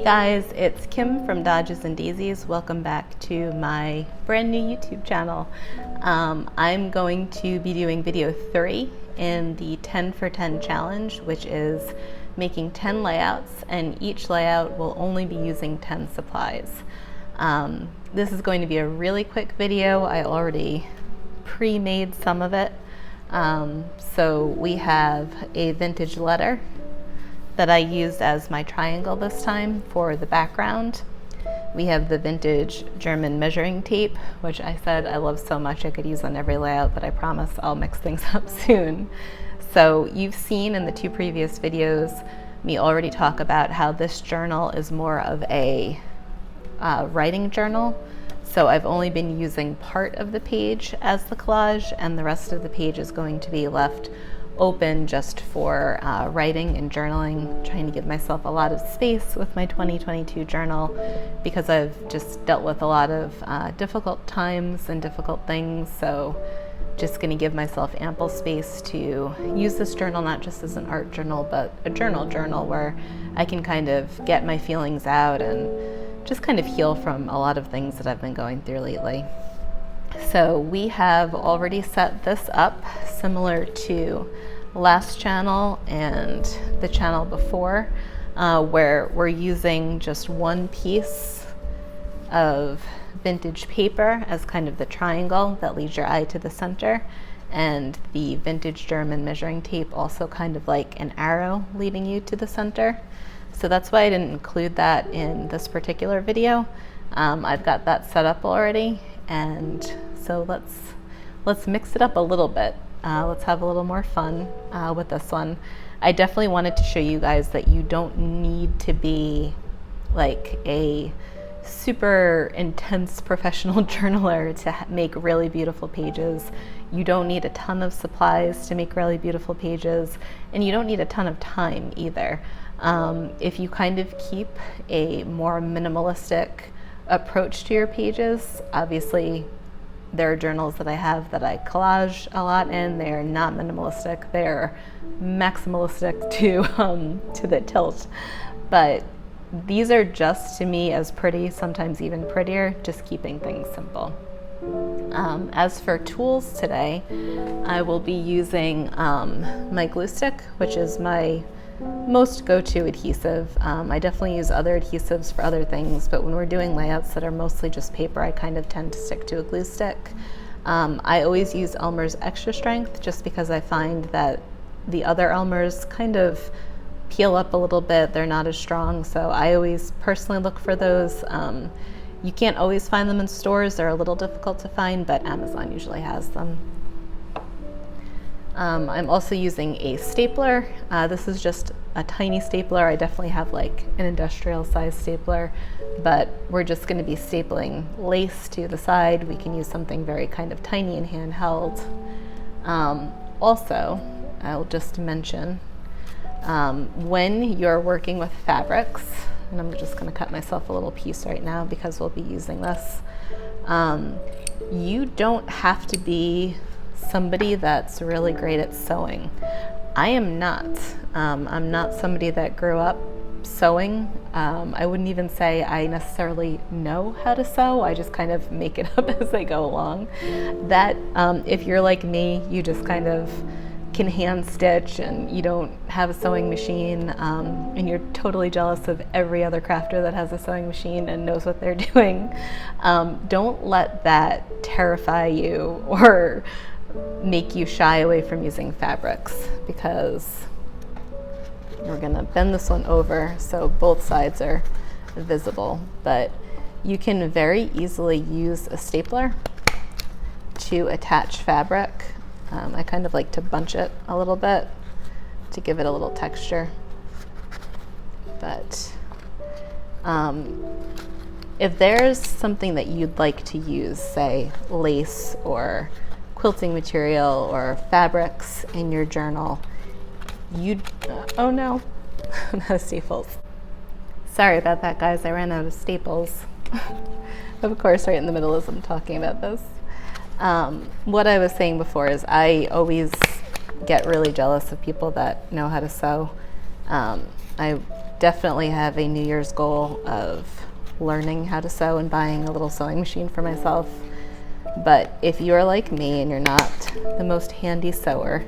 guys, it's Kim from Dodges and Daisies. Welcome back to my brand new YouTube channel. I'm going to be doing video 3 in the 10 for 10 challenge, which is making 10 layouts, and each layout will only be using 10 supplies. This is going to be a really quick video. I already pre-made some of it. So we have a vintage letter that I used as my triangle this time for the background. We have the vintage German measuring tape, which I said I love so much I could use on every layout, but I promise I'll mix things up soon. So you've seen in the 2 previous videos me already talk about how this journal is more of a writing journal. So I've only been using part of the page as the collage, and the rest of the page is going to be left open just for writing and journaling, trying to give myself a lot of space with my 2022 journal because I've just dealt with a lot of difficult times and difficult things. So just going to give myself ample space to use this journal not just as an art journal, but a journal where I can kind of get my feelings out and just kind of heal from a lot of things that I've been going through lately. So we have already set this up similar to last channel and the channel before, where we're using just one piece of vintage paper as kind of the triangle that leads your eye to the center, and the vintage German measuring tape also kind of like an arrow leading you to the center. So that's why I didn't include that in this particular video. I've got that set up already, and so let's mix it up a little bit. Let's have a little more fun with this one. I definitely wanted to show you guys that you don't need to be like a super intense professional journaler to make really beautiful pages. You don't need a ton of supplies to make really beautiful pages, and you don't need a ton of time either. If you kind of keep a more minimalistic approach to your pages, obviously there are journals that I have that I collage a lot in. They're not minimalistic, they're maximalistic to the tilt. But these are just, to me, as pretty, sometimes even prettier, just keeping things simple. As for tools today, I will be using my glue stick, which is my most go-to adhesive. I definitely use other adhesives for other things, but when we're doing layouts that are mostly just paper, I kind of tend to stick to a glue stick. I always use Elmer's Extra Strength just because I find that the other Elmer's kind of peel up a little bit. They're not as strong, so I always personally look for those. You can't always find them in stores. They're a little difficult to find, but Amazon usually has them. I'm also using a stapler. This is just a tiny stapler. I definitely have like an industrial size stapler, but we're just going to be stapling lace to the side. We can use something very kind of tiny and handheld. Also, I'll just mention, when you're working with fabrics, and I'm just going to cut myself a little piece right now because we'll be using this, you don't have to be somebody that's really great at sewing. I am not. I'm not somebody that grew up sewing. I wouldn't even say I necessarily know how to sew. I just kind of make it up as I go along. That if you're like me, you just kind of can hand stitch and you don't have a sewing machine, and you're totally jealous of every other crafter that has a sewing machine and knows what they're doing. Don't let that terrify you or make you shy away from using fabrics, because we're gonna bend this one over so both sides are visible, but you can very easily use a stapler to attach fabric. I kind of like to bunch it a little bit to give it a little texture, but if there's something that you'd like to use, say lace or quilting material or fabrics in your journal, oh no, no staples. Sorry about that, guys, I ran out of staples. Of course, right in the middle as I'm talking about this. What I was saying before is I always get really jealous of people that know how to sew. I definitely have a New Year's goal of learning how to sew and buying a little sewing machine for myself. But if you're like me and you're not the most handy sewer,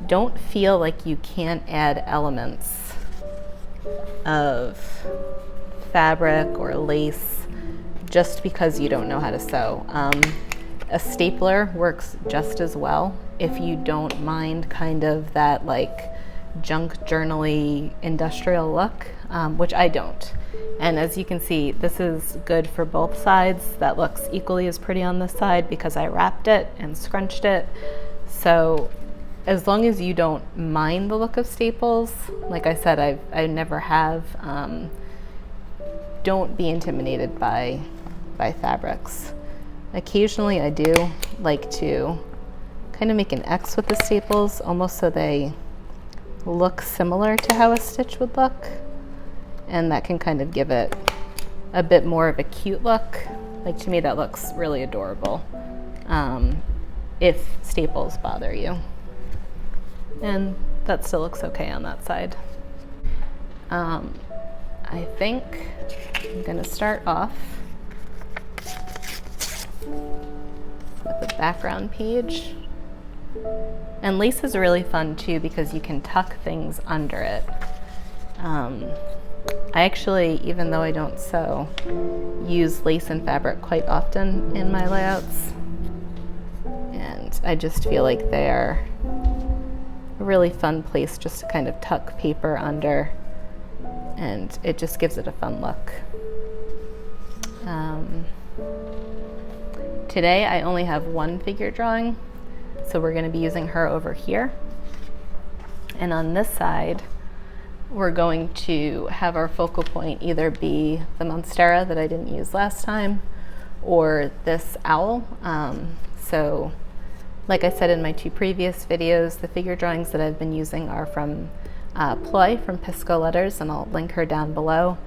don't feel like you can't add elements of fabric or lace just because you don't know how to sew. A stapler works just as well if you don't mind kind of that like junk journal-y industrial look, which I don't. And as you can see, this is good for both sides. That looks equally as pretty on this side because I wrapped it and scrunched it. So as long as you don't mind the look of staples, like I said, I never have, don't be intimidated by fabrics. Occasionally I do like to kind of make an X with the staples, almost so they look similar to how a stitch would look. And that can kind of give it a bit more of a cute look. Like, to me, that looks really adorable if staples bother you. And that still looks okay on that side. I think I'm gonna start off with the background page. And lace is really fun too because you can tuck things under it. I actually, even though I don't sew, use lace and fabric quite often in my layouts. And I just feel like they're a really fun place just to kind of tuck paper under, and it just gives it a fun look. Today I only have one figure drawing, so we're going to be using her over here. And on this side, we're going to have our focal point either be the monstera that I didn't use last time, or this owl. So like I said in my two previous videos, the figure drawings that I've been using are from Ploy from Pisco Letters, and I'll link her down below.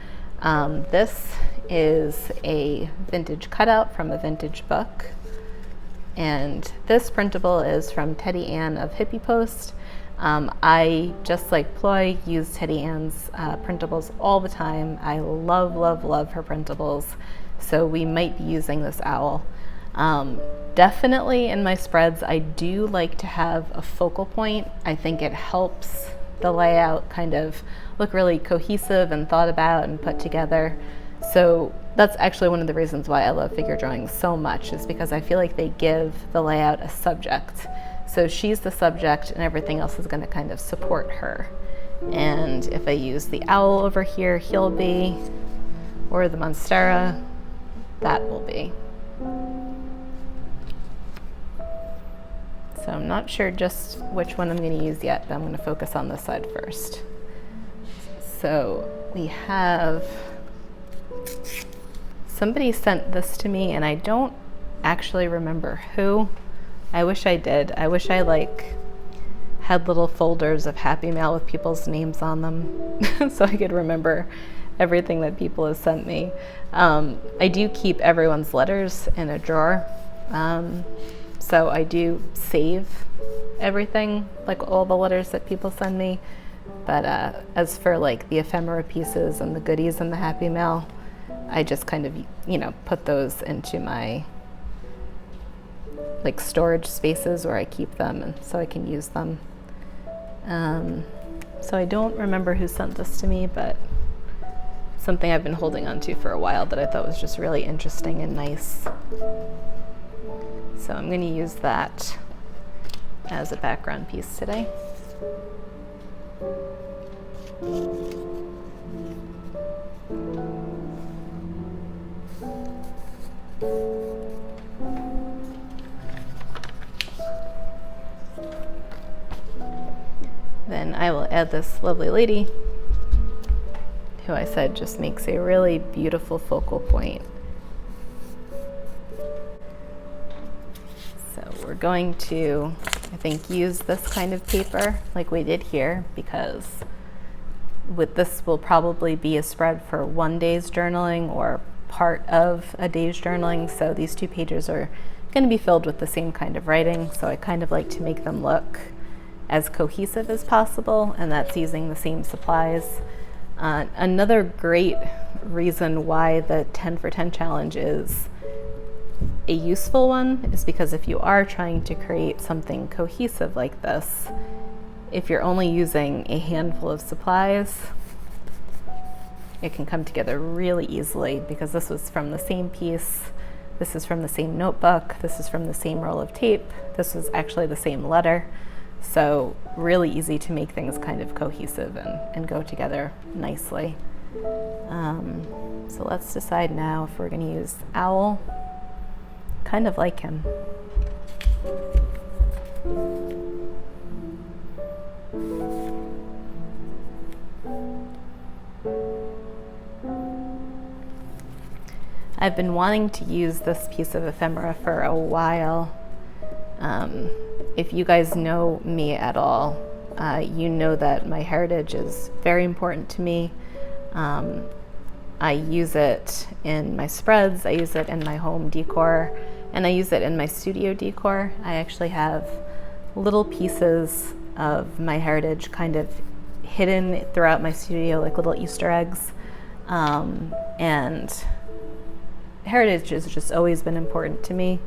This is a vintage cutout from a vintage book, and this printable is from Teddy Ann of Hippie Post. I, just like Ploy, use Teddy Ann's printables all the time. I love, love, love her printables, so we might be using this owl. Definitely in my spreads, I do like to have a focal point. I think it helps the layout kind of look really cohesive and thought about and put together. So that's actually one of the reasons why I love figure drawings so much, is because I feel like they give the layout a subject. So she's the subject and everything else is going to kind of support her. And if I use the owl over here, he'll be, or the monstera, that will be. So I'm not sure just which one I'm going to use yet, but I'm going to focus on this side first. So we have, somebody sent this to me and I don't actually remember who. I wish I did. I wish I like had little folders of Happy Mail with people's names on them so I could remember everything that people have sent me. I do keep everyone's letters in a drawer. So I do save everything, like all the letters that people send me. But as for like the ephemera pieces and the goodies and the Happy Mail, I just kind of, you know, put those into my like storage spaces where I keep them, and so I can use them. So I don't remember who sent this to me, but something I've been holding on to for a while that I thought was just really interesting and nice. So I'm going to use that as a background piece today. Then I will add this lovely lady, who I said just makes a really beautiful focal point. So we're going to, I think, use this kind of paper like we did here, because with this will probably be a spread for one day's journaling or part of a day's journaling. So these two pages are going to be filled with the same kind of writing. So I kind of like to make them look as cohesive as possible, and that's using the same supplies. Another great reason why the 10 for 10 challenge is a useful one is because if you are trying to create something cohesive like this, if you're only using a handful of supplies, it can come together really easily, because this was from the same piece, this is from the same notebook, this is from the same roll of tape, this was actually the same letter. So really easy to make things kind of cohesive and go together nicely. So let's decide now if we're going to use Owl. Kind of like him. I've been wanting to use this piece of ephemera for a while. If you guys know me at all, you know that my heritage is very important to me. I use it in my spreads, I use it in my home decor, and I use it in my studio decor. I actually have little pieces of my heritage kind of hidden throughout my studio, like little Easter eggs. And heritage has just always been important to me.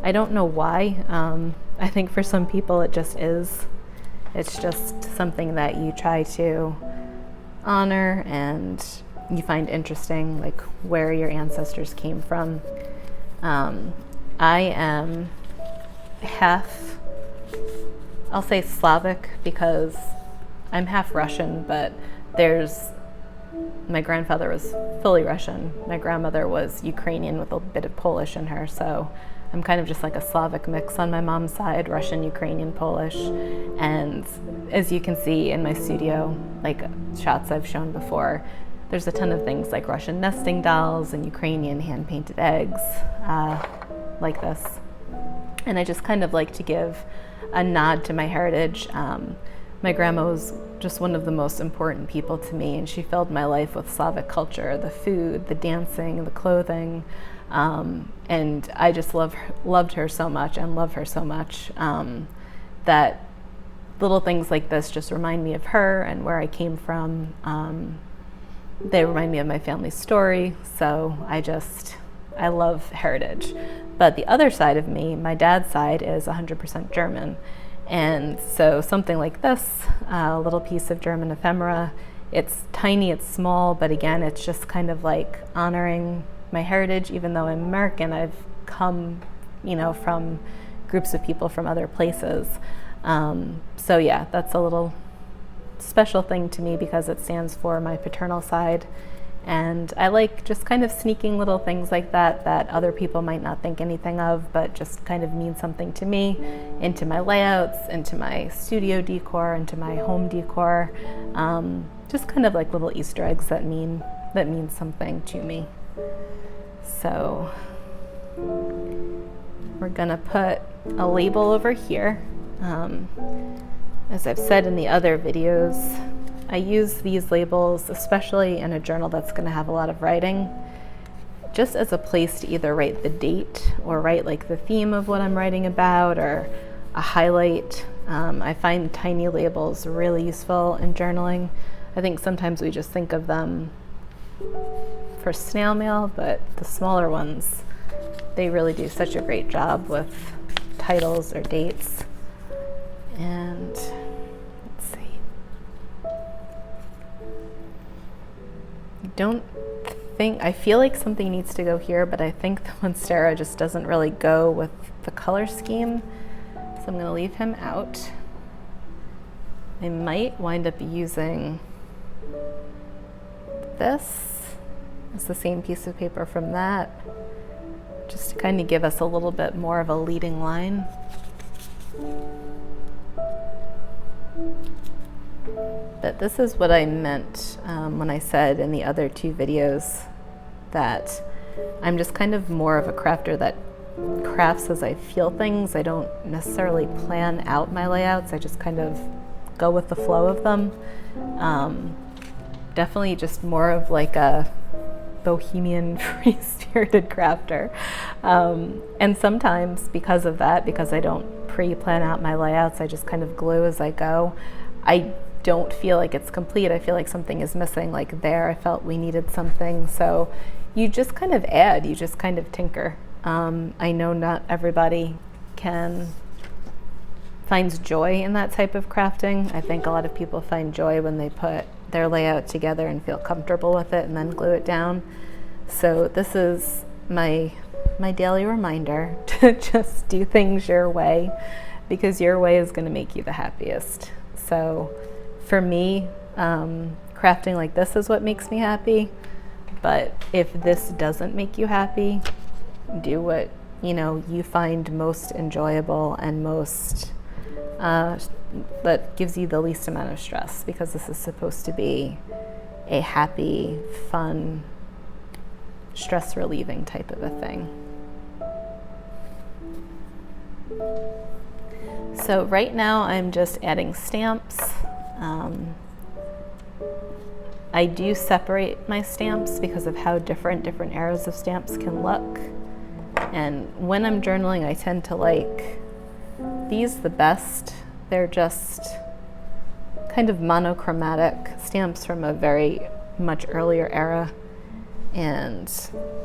I don't know why. I think for some people it just is. It's just something that you try to honor and you find interesting, like where your ancestors came from. I am half, I'll say Slavic, because I'm half Russian, but my grandfather was fully Russian. My grandmother was Ukrainian with a bit of Polish in her, so I'm kind of just like a Slavic mix on my mom's side, Russian, Ukrainian, Polish. And as you can see in my studio, like shots I've shown before, there's a ton of things like Russian nesting dolls and Ukrainian hand-painted eggs, like this. And I just kind of like to give a nod to my heritage. My grandma was just one of the most important people to me, and she filled my life with Slavic culture, the food, the dancing, the clothing. And I just loved her so much and love her so much, that little things like this just remind me of her and where I came from. They remind me of my family story, so I love heritage. But the other side of me, my dad's side, is 100% German. And so something like this, a little piece of German ephemera, it's tiny, it's small, but again, it's just kind of like honoring my heritage. Even though I'm American, I've come, from groups of people from other places. So yeah, that's a little special thing to me because it stands for my paternal side. And I like just kind of sneaking little things like that other people might not think anything of, but just kind of mean something to me, into my layouts, into my studio decor, into my home decor. Just kind of like little Easter eggs that mean something to me. So we're gonna put a label over here. As I've said in the other videos, I use these labels, especially in a journal that's going to have a lot of writing, just as a place to either write the date or write like the theme of what I'm writing about, or a highlight. I find tiny labels really useful in journaling. I think sometimes we just think of them for snail mail, but the smaller ones, they really do such a great job with titles or dates. And I feel like something needs to go here, but I think the Monstera just doesn't really go with the color scheme, so I'm going to leave him out. I might wind up using this. It's the same piece of paper from that, just to kind of give us a little bit more of a leading line. But this is what I meant when I said in the other two videos that I'm just kind of more of a crafter that crafts as I feel things. I don't necessarily plan out my layouts. I just kind of go with the flow of them. Definitely just more of like a bohemian, free-spirited crafter. And sometimes because of that, because I don't pre-plan out my layouts, I just kind of glue as I go. I don't feel like it's complete. I feel like something is missing. Like there, I felt we needed something. So you just kind of add, you just kind of tinker. I know not everybody finds joy in that type of crafting. I think a lot of people find joy when they put their layout together and feel comfortable with it and then glue it down. So this is my daily reminder to just do things your way, because your way is going to make you the happiest. So for me, crafting like this is what makes me happy. But if this doesn't make you happy, do what you find most enjoyable and most that gives you the least amount of stress, because this is supposed to be a happy, fun, stress relieving type of a thing. So right now I'm just adding stamps. I do separate my stamps because of how different arrows of stamps can look. And when I'm journaling, I tend to like these the best. They're just kind of monochromatic stamps from a very much earlier era. And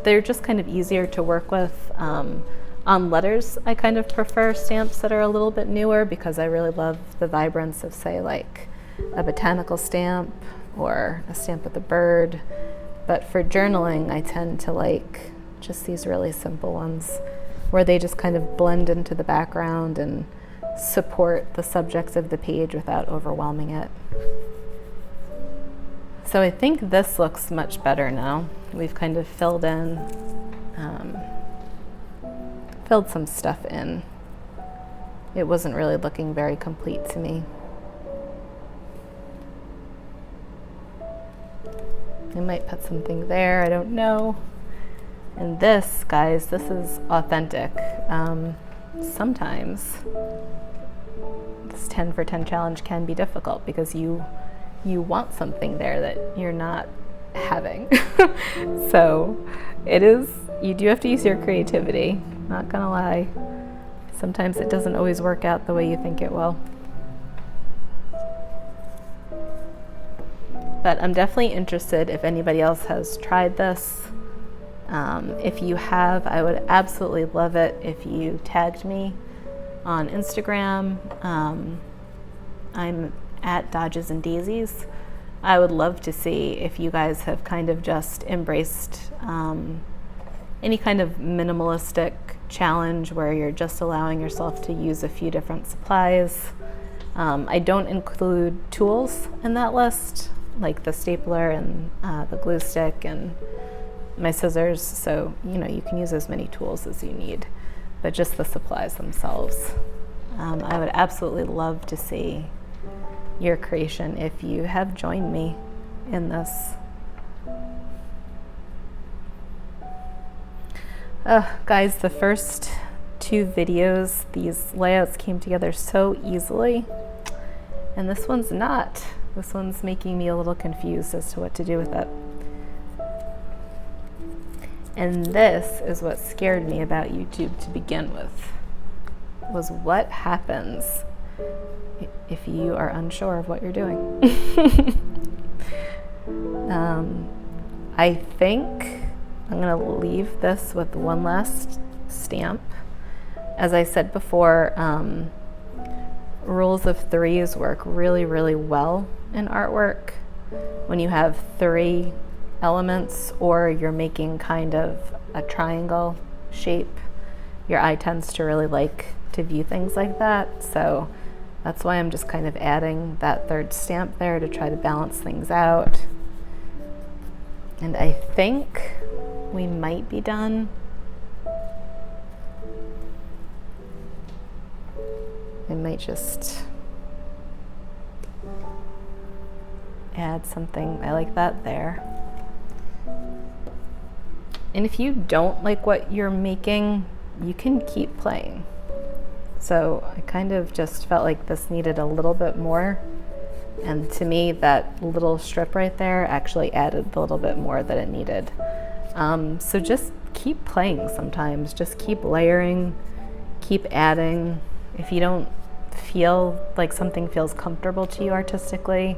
they're just kind of easier to work with. On letters, I kind of prefer stamps that are a little bit newer, because I really love the vibrance of, say, like a botanical stamp or a stamp with a bird. But for journaling, I tend to like just these really simple ones where they just kind of blend into the background and support the subject of the page without overwhelming it. So I think this looks much better now. We've kind of filled some stuff in. It wasn't really looking very complete to me. I might put something there, I don't know. And this, guys, this is authentic. Sometimes this 10 for 10 challenge can be difficult because you want something there that you're not having. So you do have to use your creativity, not gonna lie. Sometimes it doesn't always work out the way you think it will. But I'm definitely interested if anybody else has tried this. If you have, I would absolutely love it if you tagged me on Instagram. I'm at Dodges and Daisies. I would love to see if you guys have kind of just embraced any kind of minimalistic challenge where you're just allowing yourself to use a few different supplies. I don't include tools in that list, like the stapler and the glue stick and my scissors, so you can use as many tools as you need, but just the supplies themselves. I would absolutely love to see your creation if you have joined me in this. Guys, the first 2 videos, these layouts came together so easily, and this one's not. This one's making me a little confused as to what to do with it. And this is what scared me about YouTube to begin with, was what happens if you are unsure of what you're doing. I think I'm gonna leave this with one last stamp. As I said before, rules of 3s work really, really well in artwork. When you have 3 elements, or you're making kind of a triangle shape, your eye tends to really like to view things like that. So that's why I'm just kind of adding that 3rd stamp there to try to balance things out. And I think we might be done. I might just add something. I like that there. And if you don't like what you're making, you can keep playing. So I kind of just felt like this needed a little bit more. And to me, that little strip right there actually added the little bit more that it needed. So just keep playing sometimes. Just keep layering, keep adding. If you don't feel like something feels comfortable to you artistically,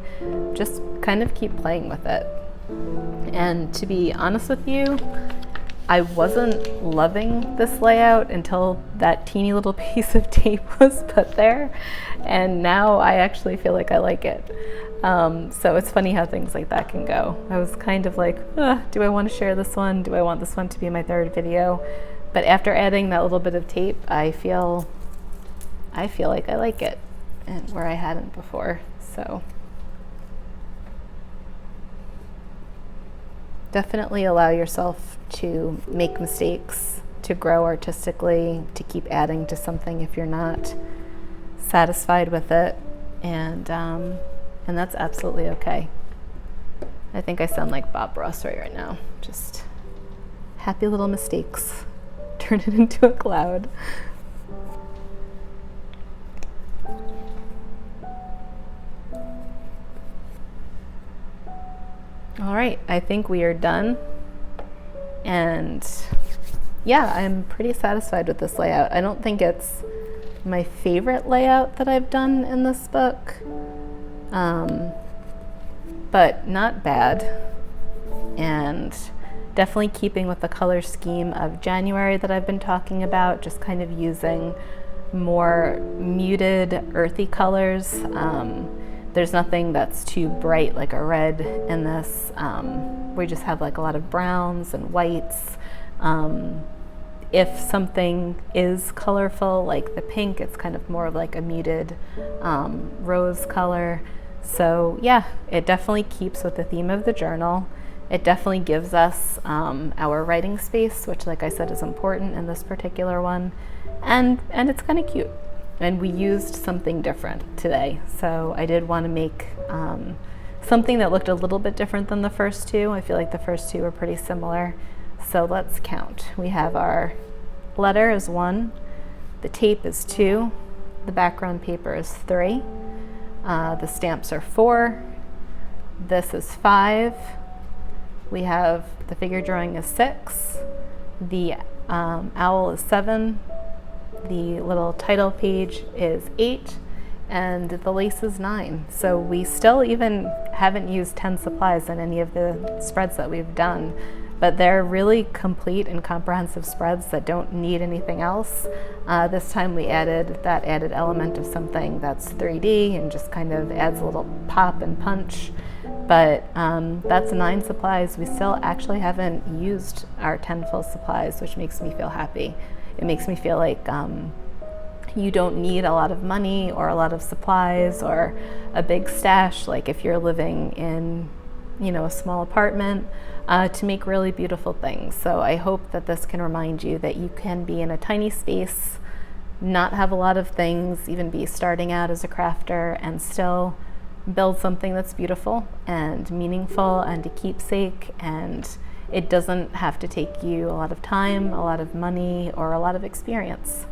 just kind of keep playing with it. And to be honest with you, I wasn't loving this layout until that teeny little piece of tape was put there, and now I actually feel like I like it. So it's funny how things like that can go. I was kind of like, do I want to share this one? Do I want this one to be my third video? But after adding that little bit of tape, I feel like I like it, and where I hadn't before. So definitely allow yourself to make mistakes, to grow artistically, to keep adding to something if you're not satisfied with it, and that's absolutely okay. I think I sound like Bob Ross right now. Just happy little mistakes. Turn it into a cloud. All right, I think we are done. And yeah, I'm pretty satisfied with this layout. I don't think it's my favorite layout that I've done in this book, but not bad. And definitely keeping with the color scheme of January that I've been talking about, just kind of using more muted, earthy colors. There's nothing that's too bright like a red in this. We just have like a lot of browns and whites. If something is colorful, like the pink, it's kind of more of like a muted rose color. So yeah, it definitely keeps with the theme of the journal. It definitely gives us our writing space, which, like I said, is important in this particular one. And it's kind of cute. And we used something different today. So I did want to make something that looked a little bit different than the first two. I feel like the first two were pretty similar. So let's count. We have our letter is 1, the tape is 2, the background paper is 3, the stamps are 4, this is 5, we have the figure drawing is 6, the owl is 7, the little title page is 8, and the lace is 9. So we still even haven't used 10 supplies in any of the spreads that we've done, but they're really complete and comprehensive spreads that don't need anything else. This time we added that added element of something that's 3D and just kind of adds a little pop and punch. But that's 9 supplies. We still actually haven't used our 10 full supplies, which makes me feel happy. It makes me feel like you don't need a lot of money or a lot of supplies or a big stash, like if you're living in, you know, a small apartment, to make really beautiful things. So I hope that this can remind you that you can be in a tiny space, not have a lot of things, even be starting out as a crafter, and still build something that's beautiful and meaningful and a keepsake. And it doesn't have to take you a lot of time, a lot of money, or a lot of experience.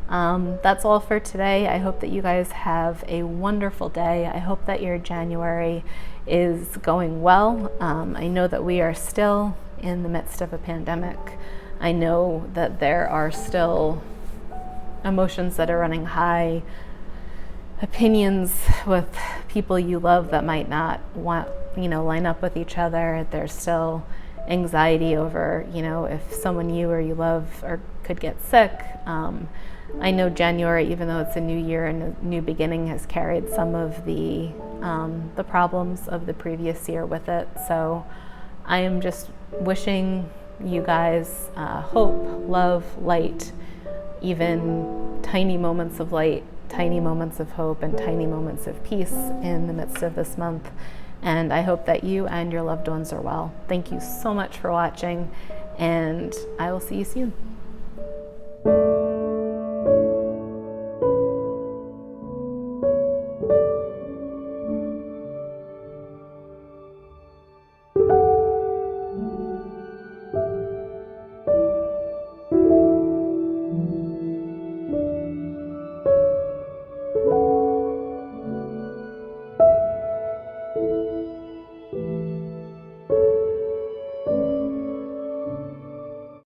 That's all for today. I hope that you guys have a wonderful day. I hope that your January is going well. I know that we are still in the midst of a pandemic. I know that there are still emotions that are running high, opinions with people you love that might not want, line up with each other. There's still anxiety over, if someone you or you love or could get sick. I know January, even though it's a new year and a new beginning, has carried some of the problems of the previous year with it. So I am just wishing you guys hope, love, light, even tiny moments of light, tiny moments of hope, and tiny moments of peace in the midst of this month. And I hope that you and your loved ones are well. Thank you so much for watching, and I will see you soon.